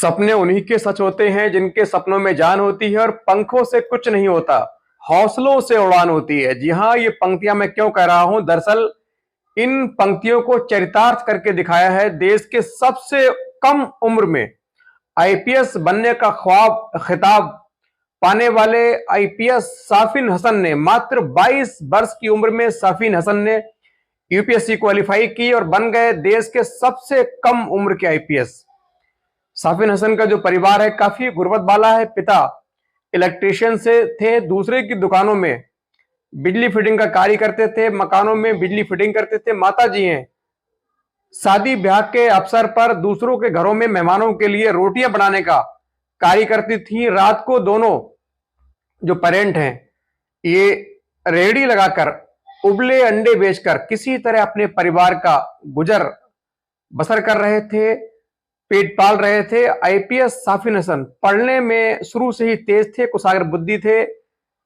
सपने उन्हीं के सच होते हैं जिनके सपनों में जान होती है और पंखों से कुछ नहीं होता, हौसलों से उड़ान होती है। जी हाँ, ये पंक्तियां मैं क्यों कह रहा हूं, दरअसल इन पंक्तियों को चरितार्थ करके दिखाया है देश के सबसे कम उम्र में आईपीएस बनने का ख्वाब खिताब पाने वाले आईपीएस साफिन हसन ने। मात्र 22 वर्ष की उम्र में साफिन हसन ने यूपीएससी क्वालिफाई की और बन गए देश के सबसे कम उम्र के आईपीएस। साफिन हसन का जो परिवार है काफी गुर्बत वाला है। पिता इलेक्ट्रिशियन से थे, दूसरे की दुकानों में बिजली फिटिंग का कार्य करते थे, मकानों में बिजली फिटिंग करते थे। माता जी हैं, शादी ब्याह के अवसर पर दूसरों के घरों में मेहमानों के लिए रोटियां बनाने का कार्य करती थी। रात को दोनों जो पेरेंट हैं ये रेहड़ी लगाकर उबले अंडे बेचकर किसी तरह अपने परिवार का गुजर बसर कर रहे थे, पेट पाल रहे थे। आईपीएस साफिन हसन पढ़ने में शुरू से ही तेज थे, कुशाग्र बुद्धि थे।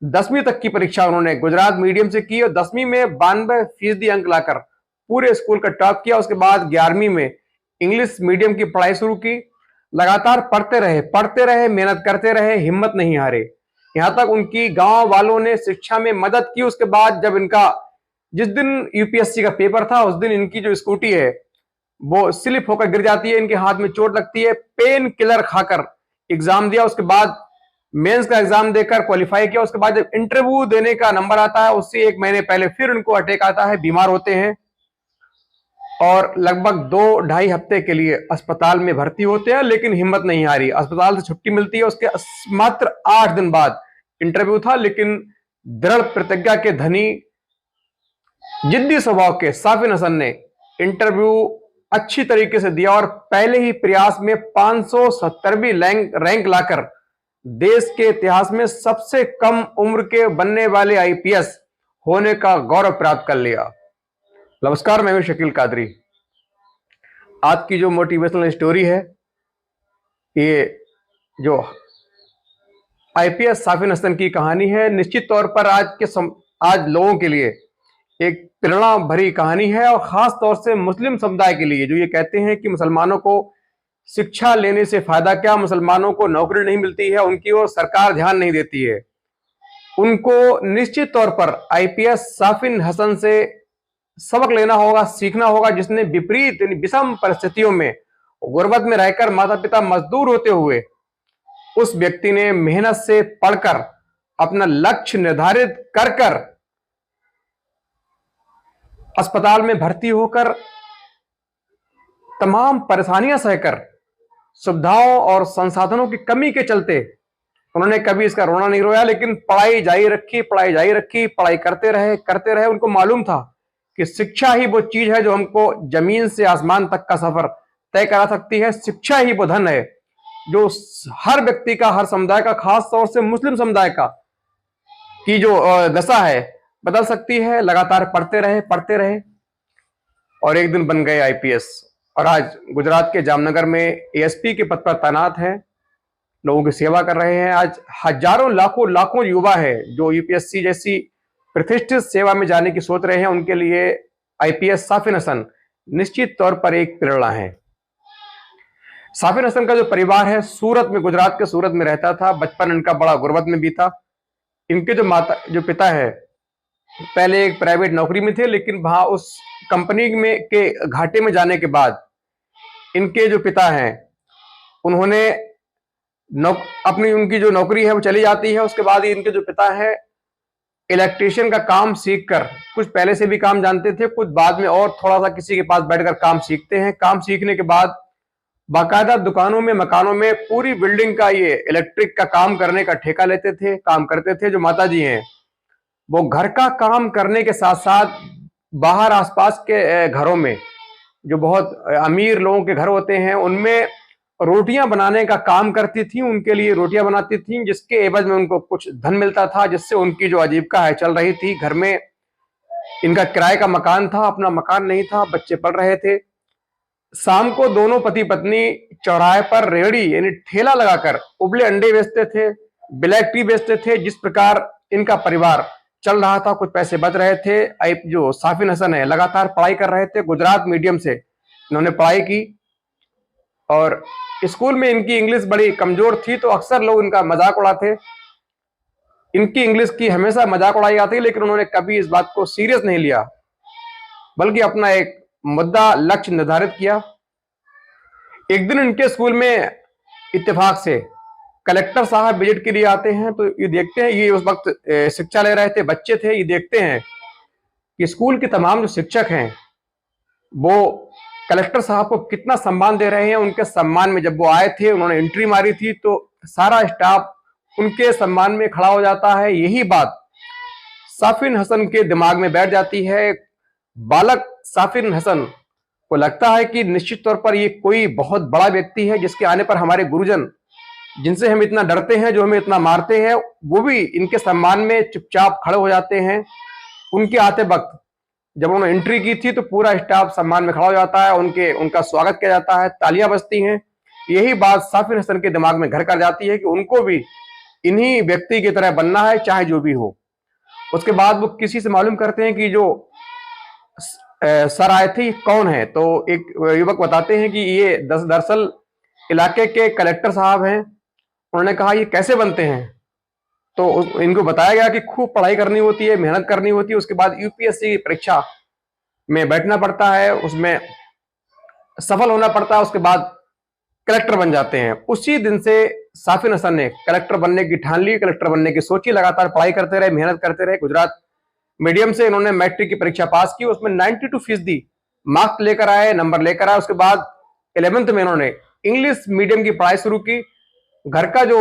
10वीं तक की परीक्षा उन्होंने गुजरात मीडियम से की और 10वीं में 92% अंक लाकर पूरे स्कूल का टॉप किया। उसके बाद 11वीं में इंग्लिश मीडियम की पढ़ाई शुरू की। लगातार पढ़ते रहे, मेहनत करते रहे, हिम्मत नहीं हारे। यहां तक उनकी गांव वालों ने शिक्षा में मदद की। उसके बाद जब इनका जिस दिन यूपीएससी का पेपर था उस दिन इनकी जो स्कूटी है वो स्लिप होकर गिर जाती है, इनके हाथ में चोट लगती है। पेन किलर खाकर एग्जाम दिया, उसके बाद मेंस का एग्जाम देकर क्वालिफाई किया। उसके बाद जब इंटरव्यू देने का नंबर आता है उससे 1 महीने पहले फिर उनको अटैक आता है, बीमार होते हैं और लगभग 2-2.5 हफ्ते के लिए अस्पताल में भर्ती होते हैं, लेकिन हिम्मत नहीं हारी। अस्पताल से छुट्टी मिलती है, उसके मात्र 8 दिन बाद इंटरव्यू था, लेकिन दृढ़ प्रतिज्ञा के धनी जिद्दी स्वभाव के साफिन हसन ने इंटरव्यू अच्छी तरीके से दिया और पहले ही प्रयास में 570वीं रैंक लाकर देश के इतिहास में सबसे कम उम्र के बनने वाले आईपीएस होने का गौरव प्राप्त कर लिया। नमस्कार, मैं हूं शकील कादरी। आज की जो मोटिवेशनल स्टोरी है ये जो आईपीएस साफिन हसन की कहानी है, निश्चित तौर पर आज लोगों के लिए एक प्रेरणा भरी कहानी है और खास तौर से मुस्लिम समुदाय के लिए जो ये कहते हैं कि मुसलमानों को शिक्षा लेने से फायदा क्या, मुसलमानों को नौकरी नहीं मिलती है, उनकी ओर सरकार ध्यान नहीं देती है। उनको निश्चित तौर पर आईपीएस साफिन हसन से सबक लेना होगा, सीखना होगा, जिसने विपरीत विषम परिस्थितियों में गुर्बत में रहकर माता पिता मजदूर होते हुए उस व्यक्ति ने मेहनत से पढ़कर अपना लक्ष्य निर्धारित कर अस्पताल में भर्ती होकर तमाम परेशानियां सहकर सुविधाओं और संसाधनों की कमी के चलते उन्होंने कभी इसका रोना नहीं रोया, लेकिन पढ़ाई जारी रखी, पढ़ाई करते रहे। उनको मालूम था कि शिक्षा ही वो चीज है जो हमको जमीन से आसमान तक का सफर तय करा सकती है। शिक्षा ही वो धन है जो हर व्यक्ति का, हर समुदाय का, खास तौर से मुस्लिम समुदाय का की जो दशा है बदल सकती है। लगातार पढ़ते रहे और एक दिन बन गए आईपीएस और आज गुजरात के जामनगर में एएसपी के पद पर तैनात हैं, लोगों की सेवा कर रहे हैं। आज हजारों लाखों युवा है जो यूपीएससी जैसी प्रतिष्ठित सेवा में जाने की सोच रहे हैं। उनके लिए आईपीएस साफिन हसन निश्चित तौर पर एक प्रेरणा है। साफिन हसन का जो परिवार है सूरत में, गुजरात के सूरत में रहता था। बचपन इनका बड़ा गुर्बत में बीता। इनके जो पिता है पहले एक प्राइवेट नौकरी में थे, लेकिन वहां उस कंपनी में के घाटे में जाने के बाद इनके जो पिता हैं उन्होंने उनकी जो नौकरी है वो चली जाती है। उसके बाद इनके जो पिता है इलेक्ट्रिशियन का काम सीखकर, कुछ पहले से भी काम जानते थे, कुछ बाद में और थोड़ा सा किसी के पास बैठकर काम सीखते हैं। काम सीखने के बाद बाकायदा दुकानों में, मकानों में पूरी बिल्डिंग का ये इलेक्ट्रिक का काम करने का ठेका लेते थे, काम करते थे। जो माता जी हैं वो घर का काम करने के साथ साथ बाहर आसपास के घरों में जो बहुत अमीर लोगों के घर होते हैं उनमें रोटियां बनाने का काम करती थी, उनके लिए रोटियां बनाती थी, जिसके एवज में उनको कुछ धन मिलता था, जिससे उनकी जो आजीविका है चल रही थी। घर में इनका किराए का मकान था, अपना मकान नहीं था, बच्चे पढ़ रहे थे। शाम को दोनों पति पत्नी चौराहे पर रेहड़ी यानी ठेला लगाकर उबले अंडे बेचते थे, ब्लैक टी बेचते थे। जिस प्रकार इनका परिवार चल रहा था, कुछ पैसे बच रहे थे। जो साफिन हसन है लगातार पढ़ाई कर रहे थे, गुजरात मीडियम से इन्होंने पढ़ाई की और स्कूल में इनकी इंग्लिश बड़ी कमजोर थी, तो अक्सर लोग इनका मजाक उड़ाते। इनकी इंग्लिश की हमेशा मजाक उड़ाई जाती, लेकिन उन्होंने कभी इस बात को सीरियस नहीं लिया, बल्कि अपना एक मुद्दा लक्ष्य निर्धारित किया। एक दिन इनके स्कूल में इत्तेफाक से कलेक्टर साहब विजिट के लिए आते हैं, तो ये देखते हैं, ये उस वक्त शिक्षा ले रहे थे, बच्चे थे, ये देखते हैं कि स्कूल के तमाम जो शिक्षक हैं वो कलेक्टर साहब को कितना सम्मान दे रहे हैं। उनके सम्मान में जब वो आए थे, उन्होंने एंट्री मारी थी, तो सारा स्टाफ उनके सम्मान में खड़ा हो जाता है। यही बात साफिन हसन के दिमाग में बैठ जाती है। बालक साफिन हसन को लगता है कि निश्चित तौर पर ये कोई बहुत बड़ा व्यक्ति है, जिसके आने पर हमारे गुरुजन, जिनसे हम इतना डरते हैं, जो हमें इतना मारते हैं, वो भी इनके सम्मान में चुपचाप खड़े हो जाते हैं। उनके आते वक्त जब उन्होंने एंट्री की थी, तो पूरा स्टाफ सम्मान में खड़ा हो जाता है, उनका स्वागत किया जाता है, तालियां बजती हैं। यही बात साफिन हसन के दिमाग में घर कर जाती है कि उनको भी इन्हीं व्यक्ति की तरह बनना है, चाहे जो भी हो। उसके बाद वो किसी से मालूम करते हैं कि जो सर आए थे कौन है, तो एक युवक बताते हैं कि ये दरअसल इलाके के कलेक्टर साहब हैं। उन्होंने कहा ये कैसे बनते हैं, तो इनको बताया गया कि खूब पढ़ाई करनी होती है, मेहनत करनी होती है, उसके बाद यूपीएससी की परीक्षा में बैठना पड़ता है, उसमें सफल होना पड़ता है, उसके बाद कलेक्टर बन जाते हैं। उसी दिन से साफिन हसन ने कलेक्टर बनने की ठान ली, कलेक्टर बनने की सोची, लगातार पढ़ाई करते रहे, मेहनत करते रहे। गुजरात मीडियम से इन्होंने मैट्रिक की परीक्षा पास की, उसमें 92% मार्क्स लेकर आए, नंबर लेकर आए। उसके बाद 11th में इन्होंने इंग्लिश मीडियम की पढ़ाई शुरू की। घर का जो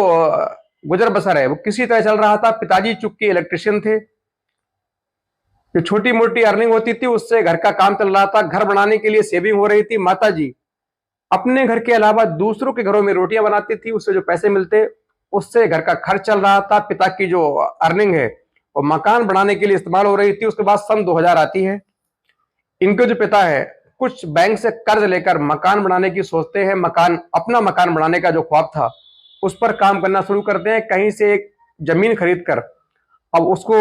गुजर बसर है वो किसी तरह चल रहा था। पिताजी चूंकि इलेक्ट्रिशियन थे, जो छोटी मोटी अर्निंग होती थी उससे घर का काम चल रहा था, घर बनाने के लिए सेविंग हो रही थी। माताजी अपने घर के अलावा दूसरों के घरों में रोटियां बनाती थी, उससे जो पैसे मिलते उससे घर का खर्च चल रहा था। पिता की जो अर्निंग है वो मकान बनाने के लिए इस्तेमाल हो रही थी। उसके बाद सन 2000 आती है। इनके जो पिता है कुछ बैंक से कर्ज लेकर मकान बनाने की सोचते हैं। अपना मकान बनाने का जो ख्वाब था उस पर काम करना शुरू करते हैं। कहीं से एक जमीन खरीद कर अब उसको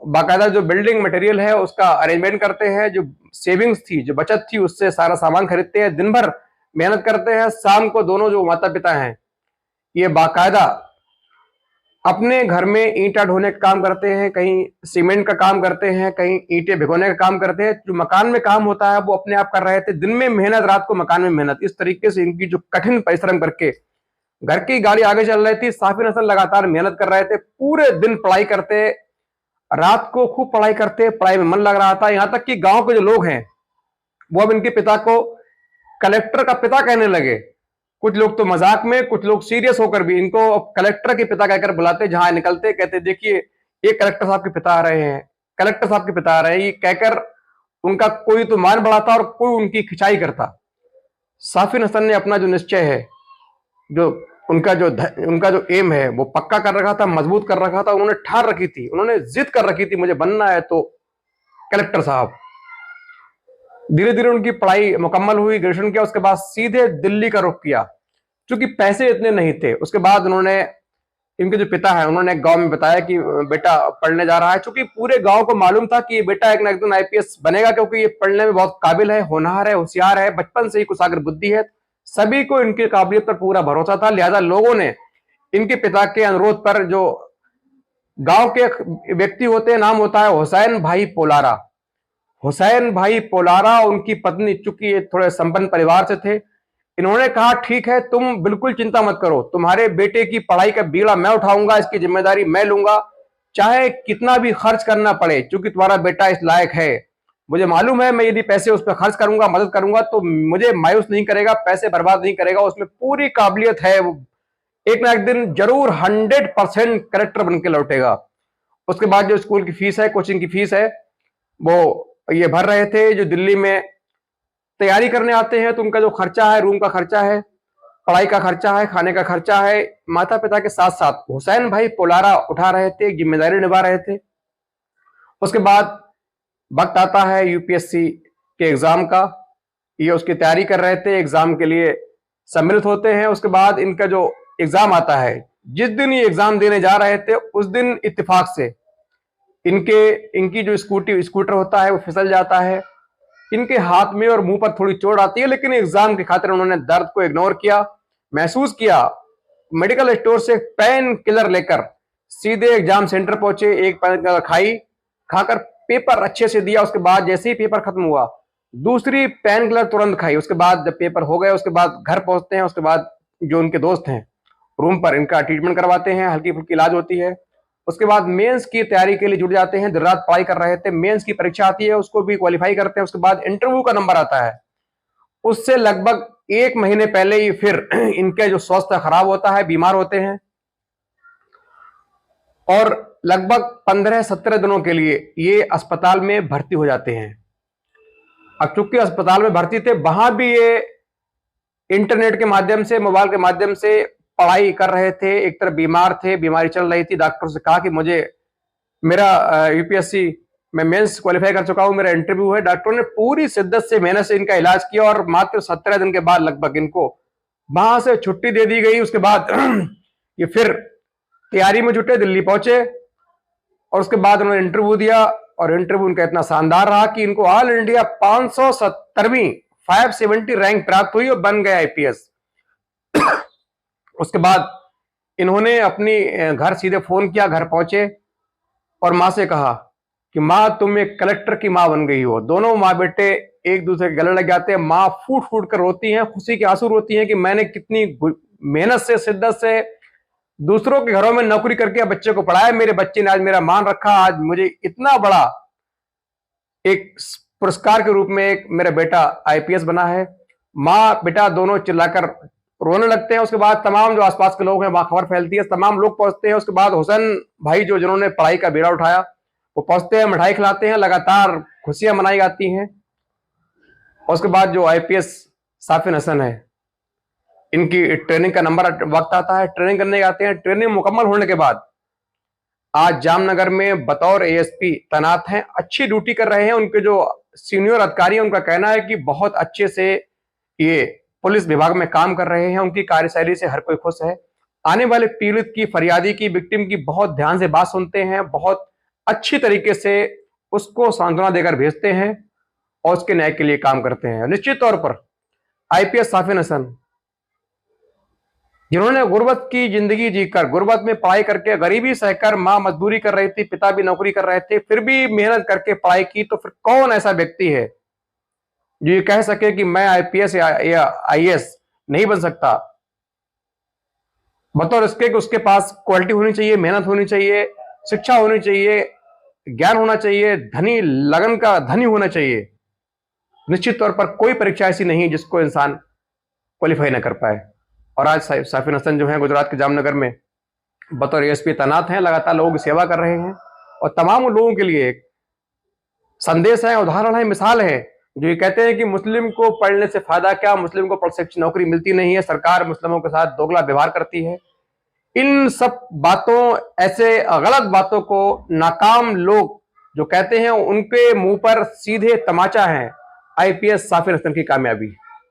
बाकायदा जो बिल्डिंग मटेरियल है उसका अरेंजमेंट करते हैं। जो सेविंग्स थी, जो बचत थी, उससे सारा सामान खरीदते हैं। दिन भर मेहनत करते हैं। शाम को दोनों जो माता पिता हैं ये बाकायदा अपने घर में ईंटा ढोने का काम करते हैं, कहीं सीमेंट का काम करते हैं, कहीं ईंटें भिगोने का काम करते हैं। जो मकान में काम होता है वो अपने आप कर रहे थे। दिन में मेहनत, रात को मकान में मेहनत। इस तरीके से इनकी जो कठिन परिश्रम करके घर की गाड़ी आगे चल रही थी। साफिन हसन लगातार मेहनत कर रहे थे, पूरे दिन पढ़ाई करते, रात को खूब पढ़ाई करते, पढ़ाई में मन लग रहा था। यहां तक कि गांव के जो लोग हैं वो अब इनके पिता को कलेक्टर का पिता कहने लगे। कुछ लोग तो मजाक में, कुछ लोग सीरियस होकर भी इनको कलेक्टर के पिता कहकर बुलाते। जहां निकलते कहते देखिए ये कलेक्टर साहब के पिता आ रहे हैं, कलेक्टर साहब के पिता आ रहे हैं। ये कहकर उनका कोई तो मान बढ़ाता और कोई उनकी खिंचाई करता। साफिन हसन ने अपना जो निश्चय है, जो उनका जो एम है वो पक्का कर रखा था, मजबूत कर रखा था। उन्होंने ठान रखी थी, उन्होंने जिद कर रखी थी मुझे बनना है तो कलेक्टर साहब। धीरे धीरे उनकी पढ़ाई मुकम्मल हुई, ग्रेजुएशन किया, उसके बाद सीधे दिल्ली का रुख किया, क्योंकि पैसे इतने नहीं थे। उसके बाद उन्होंने, इनके जो पिता है उन्होंने गांव में बताया कि बेटा पढ़ने जा रहा है। क्योंकि पूरे गांव को मालूम था कि ये बेटा एक ना एक दिन आईपीएस बनेगा, क्योंकि ये पढ़ने में बहुत काबिल है, होनहार है, होशियार है, बचपन से ही कुशाग्र बुद्धि है। सभी को इनकी काबिलियत पर पूरा भरोसा था। लिहाजा लोगों ने इनके पिता के अनुरोध पर, जो गांव के व्यक्ति होते हैं, नाम होता है हुसैन भाई पोलारा। हुसैन भाई पोलारा, उनकी पत्नी, चूंकि थोड़े संपन्न परिवार से थे, इन्होंने कहा ठीक है, तुम बिल्कुल चिंता मत करो, तुम्हारे बेटे की पढ़ाई का बीड़ा मैं उठाऊंगा, इसकी जिम्मेदारी मैं लूंगा, चाहे कितना भी खर्च करना पड़े, क्योंकि तुम्हारा बेटा इस लायक है। मुझे मालूम है मैं यदि पैसे उस पर खर्च करूंगा, मदद करूंगा, तो मुझे मायूस नहीं करेगा, पैसे बर्बाद नहीं करेगा, उसमें पूरी काबिलियत है। वो एक ना एक दिन जरूर 100% कलेक्टर बन के लौटेगा। उसके बाद जो स्कूल की फीस है, कोचिंग की फीस है, वो ये भर रहे थे। जो दिल्ली में तैयारी करने आते हैं तो उनका जो खर्चा है, रूम का खर्चा है, पढ़ाई का खर्चा है, खाने का खर्चा है, माता पिता के साथ साथ हुसैन भाई पोलारा उठा रहे थे, जिम्मेदारी निभा रहे थे। उसके बाद वक्त आता है यूपीएससी के एग्जाम का। ये उसकी तैयारी कर रहे थे, एग्जाम के लिए सम्मिलित होते हैं। उसके बाद इनका जो एग्जाम आता है, जिस दिन ये एग्जाम देने जा रहे थे उस दिन इत्तेफाक से इनकी जो स्कूटर होता है वो फिसल जाता है। इनके हाथ में और मुंह पर थोड़ी चोट आती है, लेकिन एग्जाम की खातिर उन्होंने दर्द को इग्नोर किया, महसूस किया। मेडिकल स्टोर से पेन किलर लेकर सीधे एग्जाम सेंटर पहुंचे, एक पेन किलर खाकर पेपर अच्छे से दिया। उसके बाद जैसे ही पेपर खत्म हुआ, दूसरी पेन किलर तुरंत खाई। उसके बाद जब पेपर हो गए, उसके बाद घर पहुंचते हैं। उसके बाद जो उनके दोस्त हैं रूम पर इनका ट्रीटमेंट करवाते हैं, हल्की फुल्की इलाज होती है। उसके बाद मेंस की तैयारी के लिए जुट जाते हैं, दिन रात पढ़ाई कर रहे थे। मेंस की परीक्षा आती है, उसको भी क्वालिफाई करते हैं। उसके बाद इंटरव्यू का नंबर आता है। उससे लगभग 1 महीने पहले ही फिर इनके जो स्वास्थ्य खराब होता है, बीमार होते हैं और लगभग 15-17 दिनों के लिए ये अस्पताल में भर्ती हो जाते हैं। अब चूंकि अस्पताल में भर्ती थे, वहां भी ये इंटरनेट के माध्यम से, मोबाइल के माध्यम से पढ़ाई कर रहे थे। एक तरफ बीमार थे, बीमारी चल रही थी। डॉक्टर से कहा कि मुझे मेरा यूपीएससी मैं मेंस क्वालिफाई कर चुका हूं, मेरा इंटरव्यू है। डॉक्टरों ने पूरी शिद्दत से, मेहनत से इनका इलाज किया और मात्र 17 दिन के बाद लगभग इनको वहां से छुट्टी दे दी गई। उसके बाद ये फिर तैयारी में जुटे, दिल्ली पहुंचे और उसके बाद उन्होंने इंटरव्यू दिया और इंटरव्यू उनका इतना शानदार रहा कि इनको ऑल इंडिया 570वीं 570 रैंक प्राप्त हुई और बन गए आईपीएस। उसके बाद इन्होंने अपनी घर सीधे फोन किया, घर पहुंचे और मां से कहा कि मां तुम एक कलेक्टर की मां बन गई हो। दोनों माँ बेटे एक दूसरे के गले लग जाते हैं। मां फूट फूट कर रोती हैं, खुशी के आंसू रोती हैं कि मैंने कितनी मेहनत से, शिद्दत से दूसरों के घरों में नौकरी करके बच्चे को पढ़ाया, मेरे बच्चे ने आज मेरा मान रखा, आज मुझे इतना बड़ा एक पुरस्कार के रूप में एक मेरा बेटा आईपीएस बना है। मां बेटा दोनों चिल्लाकर रोने लगते हैं। उसके बाद तमाम जो आसपास के लोग हैं, वहां खबर फैलती है, तमाम लोग पहुंचते हैं। उसके बाद हुसैन भाई जिन्होंने पढ़ाई का बीड़ा उठाया, वो पहुंचते हैं, मिठाई खिलाते हैं, लगातार खुशियां मनाई जाती हैं। और उसके बाद जो आईपीएस साफिन हसन है, इनकी ट्रेनिंग का नंबर वक्त आता है, ट्रेनिंग करने जाते हैं। ट्रेनिंग मुकम्मल होने के बाद आज जामनगर में बतौर एएसपी तैनात हैं, अच्छी ड्यूटी कर रहे हैं। उनके जो सीनियर अधिकारी हैं, उनका कहना है कि बहुत अच्छे से ये पुलिस विभाग में काम कर रहे हैं, उनकी कार्यशैली से हर कोई खुश है। आने वाले पीड़ित की, फरियादी की, विक्टिम की बहुत ध्यान से बात सुनते हैं, बहुत अच्छी तरीके से उसको सांत्वना देकर भेजते हैं और उसके न्याय के लिए काम करते हैं। निश्चित तौर पर आईपीएस साफिन हसन, जिन्होंने गुर्बत की जिंदगी जीकर, गुर्बत में पढ़ाई करके, गरीबी सहकर, मां मजदूरी कर रही थी, पिता भी नौकरी कर रहे थे, फिर भी मेहनत करके पढ़ाई की, तो फिर कौन ऐसा व्यक्ति है जो ये कह सके कि मैं आईपीएस या आईएएस नहीं बन सकता। बतौर इसके कि उसके पास क्वालिटी होनी चाहिए, मेहनत होनी चाहिए, शिक्षा होनी चाहिए, ज्ञान होना चाहिए, धनी, लगन का धनी होना चाहिए। निश्चित तौर पर कोई परीक्षा ऐसी नहीं जिसको इंसान क्वालिफाई ना कर पाए। और आज साफिन हसन जो है गुजरात के जामनगर में बतौर एएसपी तैनात हैं, लगातार लोगों की सेवा कर रहे हैं और तमाम लोगों के लिए एक संदेश है, उदाहरण है, मिसाल है। जो ये कहते हैं कि मुस्लिम को पढ़ने से फायदा क्या, मुस्लिम को प्रशिक्षण नौकरी मिलती नहीं है, सरकार मुस्लिमों के साथ दोगला व्यवहार करती है। इन सब बातों, ऐसे गलत बातों को नाकाम लोग जो कहते हैं, उनके मुंह पर सीधे तमाचा है आईपीएस साफिन हसन की कामयाबी।